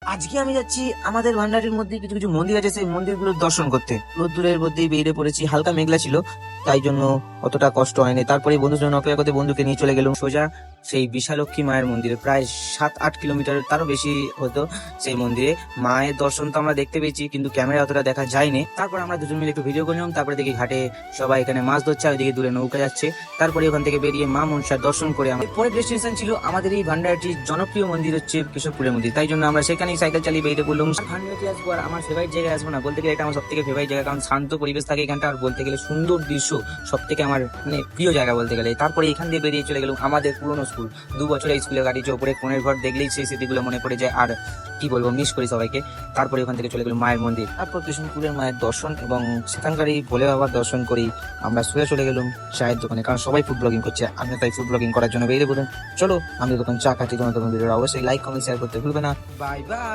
আজকে আমি যাচ্ছি আমাদের ভান্ডারের মধ্যে কিছু কিছু মন্দির আছে, সেই মন্দিরগুলোর দর্শন করতে। রোদ্দুরের মধ্যেই বেরিয়ে পড়েছি, হালকা মেঘলা ছিল, তাই জন্য অতটা কষ্ট হয়নি। তারপরে বন্ধুর জন্য অপেক্ষা করতে বন্ধুকে নিয়ে চলে গেলাম সোজা সেই বিশালক্ষী মায়ের মন্দিরে। প্রায় 7-8 কিলোমিটার তারও বেশি হতো সেই মন্দিরে। মায়ের দর্শন তো আমরা দেখতে পেয়েছি, কিন্তু ক্যামেরা অতটা দেখা যায়নি। তারপর আমরা দুজন মিলে একটু ভিডিও করলাম। তারপরে দেখি ঘাটে সবাই এখানে মাছ ধরছে, ওইদিকে দূরে নৌকা যাচ্ছে। তারপরে ওখান থেকে বেরিয়ে মা মনসার দর্শন করে আমার পরের ডেস্টিনেশন ছিল আমাদের এই ভান্ডারটির জনপ্রিয় মন্দির হচ্ছে কেশবপুরের মন্দির। তাই জন্য আমরা সেখানেই সাইকেল চালিয়ে বেরিয়ে পড়লাম। ভান্ডারটি আসবো আর আমার ফেভারিট জায়গায় আসবো না, বলতে গেলে এটা আমার সব থেকে ফেভারিট জায়গা, কারণ শান্ত পরিবেশ থাকে এখানটা, আর বলতে গেলে সুন্দর দৃশ্য সব থেকে আমার মানে প্রিয় জায়গা বলতে গেলে। তারপরে এখান দিয়ে বেরিয়ে চলে গেলাম আমাদের পুরোনো স্কুল। 2 বছর স্কুলে কাটিয়েছি, ওপরে কোণের ঘর দেখলেই সেই স্মৃতিগুলো মনে পড়ে যায়, আর কি বলবো, মিস করি সবাইকে। তারপরে ওখান থেকে চলে গেলাম মায়ের মন্দির, তারপর কৃষ্ণপুরের মায়ের দর্শন এবং সেখানকারই ভোলে বাবার দর্শন করি আমরা সোজা চলে গেলাম চায়ের দোকানে, কারণ সবাই ফুড ব্লগিং করছে। আমি তাই ফুড ব্লগিং করার জন্য বেরিয়ে পড়লাম। চলো আমি দোকান চা খাচ্ছি, তোমার দোকান ভিডিও অবশ্যই লাইক কমেন্ট শেয়ার করতে ভুলবে না। Bye bye.